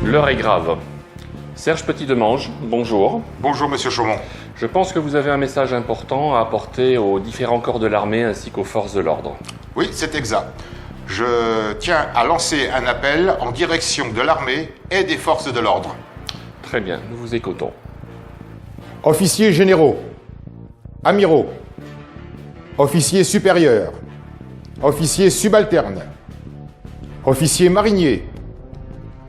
L'heure est grave. Serge Petit-Demange, bonjour. Bonjour Monsieur Chaumont. Je pense que vous avez un message important à apporter aux différents corps de l'armée ainsi qu'aux forces de l'ordre. Oui, c'est exact. Je tiens à lancer un appel en direction de l'armée et des forces de l'ordre. Très bien, nous vous écoutons. Officiers généraux, amiraux, officiers supérieurs, officiers subalternes, officiers mariniers,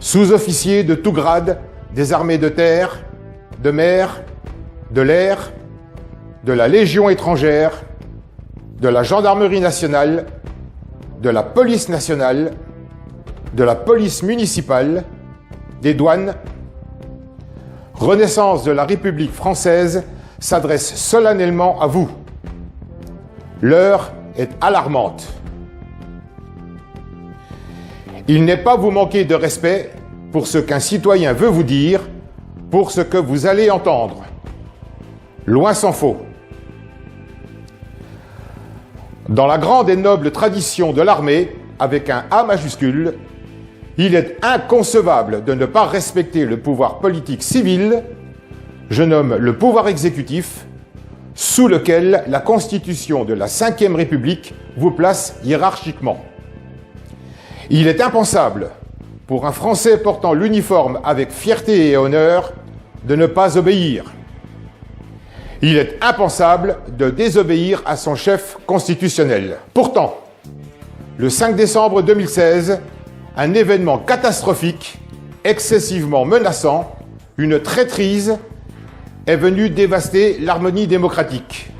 sous-officiers de tout grade des armées de terre, de mer, de l'air, de la Légion étrangère, de la gendarmerie nationale, de la police nationale, de la police municipale, des douanes. Renaissance de la République française s'adresse solennellement à vous. L'heure est alarmante. Il n'est pas vous manquer de respect pour ce qu'un citoyen veut vous dire, pour ce que vous allez entendre. Loin s'en faut. Dans la grande et noble tradition de l'armée, avec un A majuscule, il est inconcevable de ne pas respecter le pouvoir politique civil, je nomme le pouvoir exécutif, sous lequel la Constitution de la Ve République vous place hiérarchiquement. Il est impensable, pour un Français portant l'uniforme avec fierté et honneur, de ne pas obéir. Il est impensable de désobéir à son chef constitutionnel. Pourtant, le 5 décembre 2016, un événement catastrophique, excessivement menaçant, une traîtrise, est venu dévaster l'harmonie démocratique.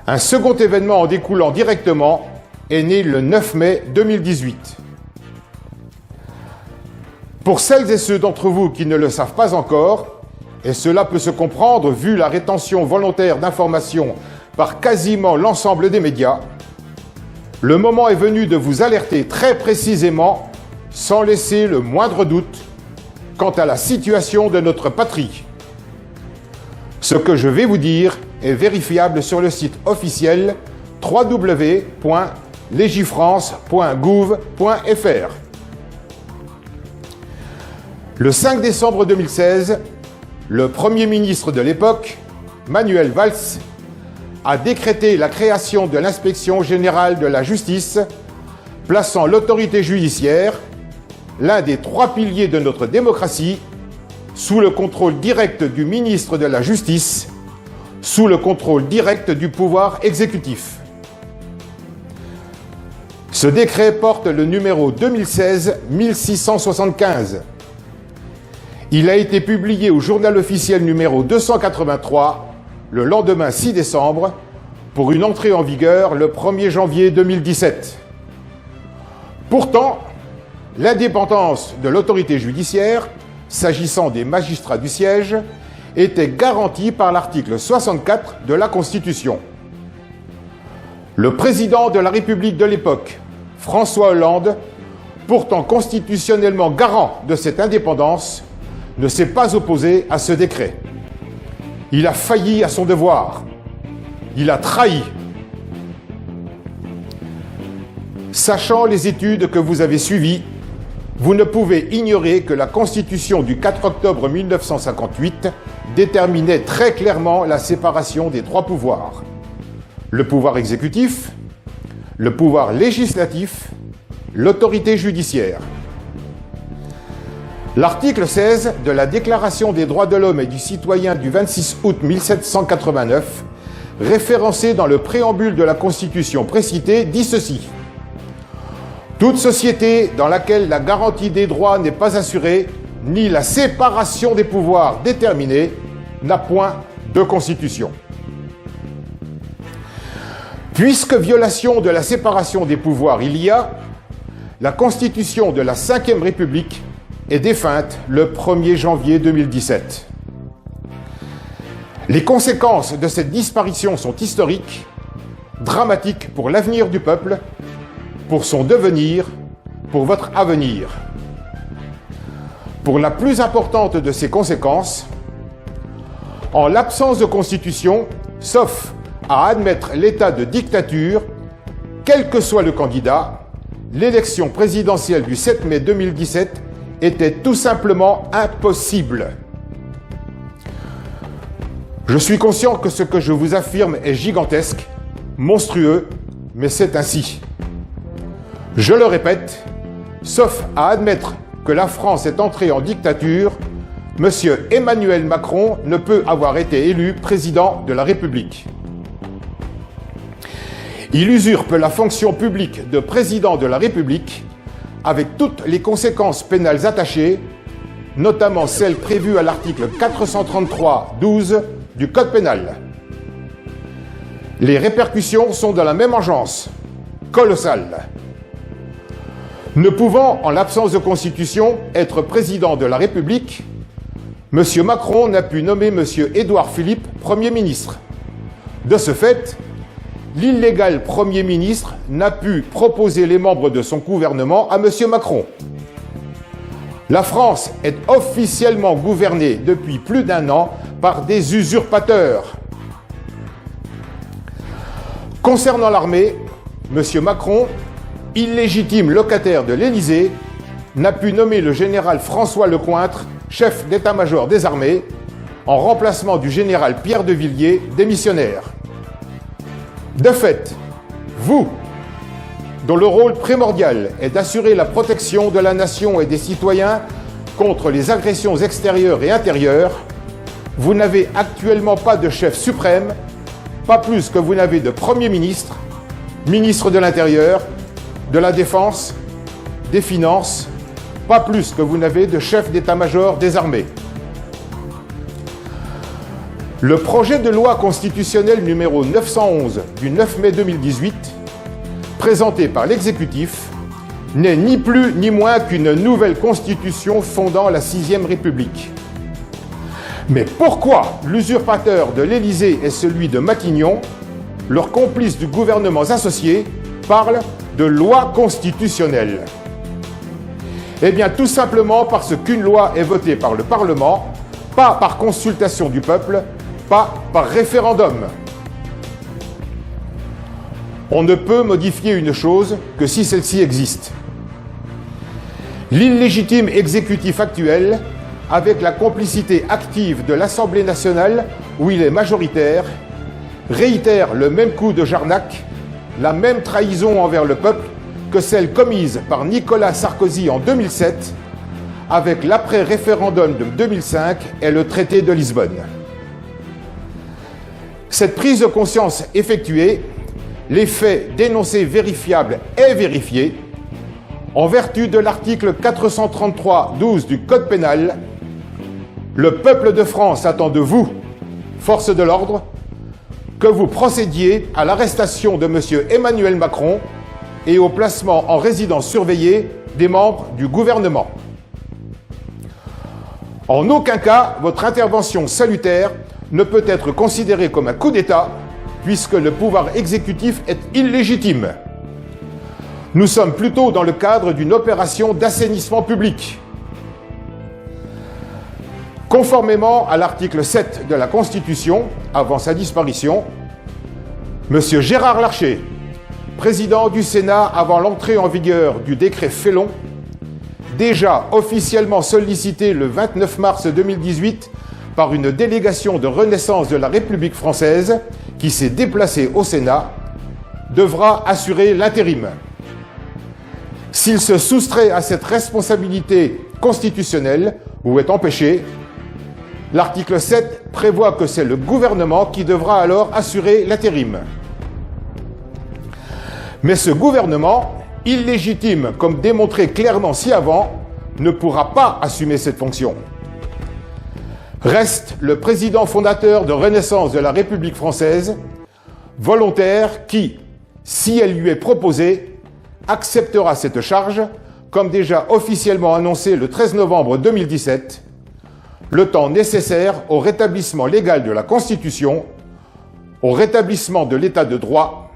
Un second événement en découlant directement est né le 9 mai 2018. Pour celles et ceux d'entre vous qui ne le savent pas encore, et cela peut se comprendre vu la rétention volontaire d'informations par quasiment l'ensemble des médias, le moment est venu de vous alerter très précisément, sans laisser le moindre doute, quant à la situation de notre patrie. Ce que je vais vous dire est vérifiable sur le site officiel www.legifrance.gouv.fr. Le 5 décembre 2016, le Premier ministre de l'époque, Manuel Valls, a décrété la création de l'Inspection générale de la justice, plaçant l'autorité judiciaire, l'un des trois piliers de notre démocratie, sous le contrôle direct du ministre de la Justice, sous le contrôle direct du pouvoir exécutif. Ce décret porte le numéro 2016-1675. Il a été publié au journal officiel numéro 283 le lendemain 6 décembre pour une entrée en vigueur le 1er janvier 2017. Pourtant, l'indépendance de l'autorité judiciaire, s'agissant des magistrats du siège, était garantie par l'article 64 de la Constitution. Le président de la République de l'époque, François Hollande, pourtant constitutionnellement garant de cette indépendance, ne s'est pas opposé à ce décret. Il a failli à son devoir. Il a trahi. Sachant les études que vous avez suivies, vous ne pouvez ignorer que la Constitution du 4 octobre 1958 déterminait très clairement la séparation des trois pouvoirs. Le pouvoir exécutif, le pouvoir législatif, l'autorité judiciaire. L'article 16 de la Déclaration des droits de l'homme et du citoyen du 26 août 1789, référencé dans le préambule de la Constitution précitée, dit ceci. Toute société dans laquelle la garantie des droits n'est pas assurée, ni la séparation des pouvoirs déterminée, n'a point de constitution. Puisque violation de la séparation des pouvoirs il y a, la Constitution de la Ve République est défunte le 1er janvier 2017. Les conséquences de cette disparition sont historiques, dramatiques pour l'avenir du peuple, pour son devenir, pour votre avenir. Pour la plus importante de ces conséquences, en l'absence de constitution, sauf à admettre l'état de dictature, quel que soit le candidat, l'élection présidentielle du 7 mai 2017 était tout simplement impossible. Je suis conscient que ce que je vous affirme est gigantesque, monstrueux, mais c'est ainsi. Je le répète, sauf à admettre que la France est entrée en dictature, M. Emmanuel Macron ne peut avoir été élu président de la République. Il usurpe la fonction publique de président de la République avec toutes les conséquences pénales attachées, notamment celles prévues à l'article 433-12 du Code pénal. Les répercussions sont de la même engeance, colossales. Ne pouvant, en l'absence de constitution, être président de la République, M. Macron n'a pu nommer M. Édouard Philippe Premier ministre. De ce fait, l'illégal Premier ministre n'a pu proposer les membres de son gouvernement à M. Macron. La France est officiellement gouvernée depuis plus d'1 an par des usurpateurs. Concernant l'armée, M. Macron, illégitime locataire de l'Élysée, n'a pu nommer le général François Lecointre, chef d'état-major des armées, en remplacement du général Pierre de Villiers, démissionnaire. De fait, vous, dont le rôle primordial est d'assurer la protection de la nation et des citoyens contre les agressions extérieures et intérieures, vous n'avez actuellement pas de chef suprême, pas plus que vous n'avez de Premier ministre, ministre de l'Intérieur, de la Défense, des Finances, pas plus que vous n'avez de chef d'état-major des armées. Le projet de loi constitutionnelle numéro 911 du 9 mai 2018, présenté par l'exécutif, n'est ni plus ni moins qu'une nouvelle constitution fondant la 6e République. Mais pourquoi l'usurpateur de l'Élysée et celui de Matignon, leurs complices du gouvernement associé, parlent de loi constitutionnelle? Eh bien, tout simplement parce qu'une loi est votée par le Parlement, pas par consultation du peuple, pas par référendum. On ne peut modifier une chose que si celle-ci existe. L'illégitime exécutif actuel, avec la complicité active de l'Assemblée nationale, où il est majoritaire, réitère le même coup de Jarnac, la même trahison envers le peuple que celle commise par Nicolas Sarkozy en 2007, avec l'après-référendum de 2005 et le traité de Lisbonne. Cette prise de conscience effectuée, les faits dénoncés vérifiables et vérifiés, en vertu de l'article 433-12 du Code pénal, le peuple de France attend de vous, forces de l'ordre, que vous procédiez à l'arrestation de M. Emmanuel Macron et au placement en résidence surveillée des membres du gouvernement. En aucun cas, votre intervention salutaire ne peut être considérée comme un coup d'État, puisque le pouvoir exécutif est illégitime. Nous sommes plutôt dans le cadre d'une opération d'assainissement public. Conformément à l'article 7 de la Constitution, avant sa disparition, M. Gérard Larcher, président du Sénat avant l'entrée en vigueur du décret Félon, déjà officiellement sollicité le 29 mars 2018 par une délégation de Renaissance de la République française qui s'est déplacée au Sénat, devra assurer l'intérim. S'il se soustrait à cette responsabilité constitutionnelle ou est empêché, l'article 7 prévoit que c'est le gouvernement qui devra alors assurer l'intérim. Mais ce gouvernement, illégitime comme démontré clairement ci-avant, ne pourra pas assumer cette fonction. Reste le président fondateur de Renaissance de la République française, volontaire qui, si elle lui est proposée, acceptera cette charge, comme déjà officiellement annoncé le 13 novembre 2017, le temps nécessaire au rétablissement légal de la Constitution, au rétablissement de l'état de droit,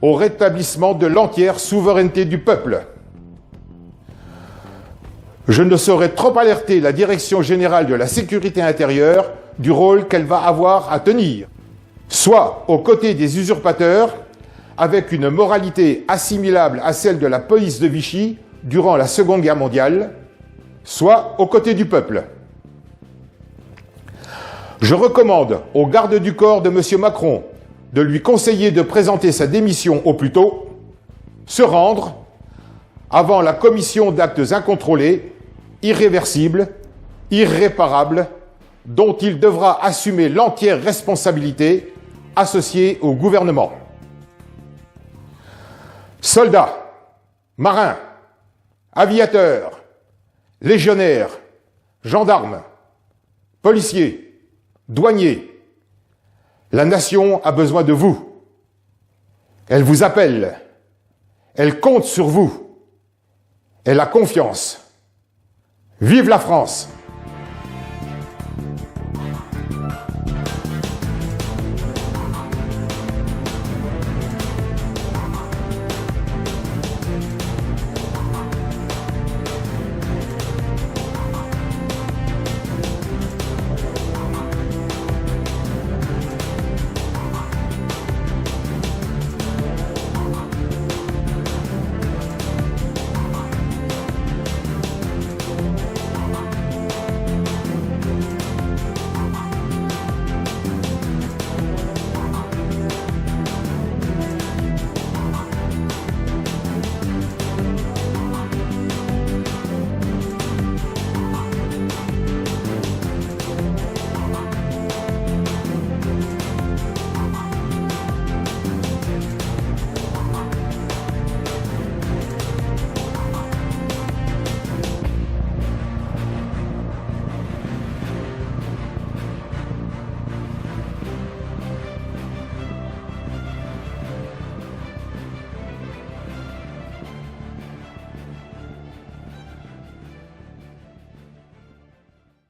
au rétablissement de l'entière souveraineté du peuple. Je ne saurais trop alerter la Direction générale de la sécurité intérieure du rôle qu'elle va avoir à tenir, soit aux côtés des usurpateurs, avec une moralité assimilable à celle de la police de Vichy durant la Seconde Guerre mondiale, soit aux côtés du peuple. Je recommande au garde du corps de M. Macron de lui conseiller de présenter sa démission au plus tôt, se rendre avant la commission d'actes incontrôlés, irréversibles, irréparables, dont il devra assumer l'entière responsabilité associée au gouvernement. Soldats, marins, aviateurs, légionnaires, gendarmes, policiers, douaniers, la nation a besoin de vous. Elle vous appelle. Elle compte sur vous. Elle a confiance. Vive la France!